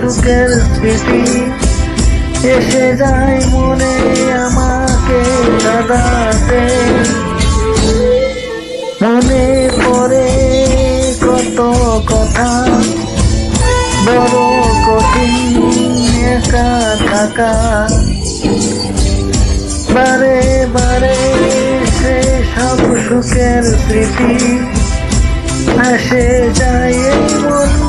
সুখের স্মৃতি এসে যায় মনে আমাকে কাঁদাতে। মনে পড়ে কত কথা, বড় কঠিন একা থাকা। বারে বারে সে সব সুখের স্মৃতি আসে যায় মন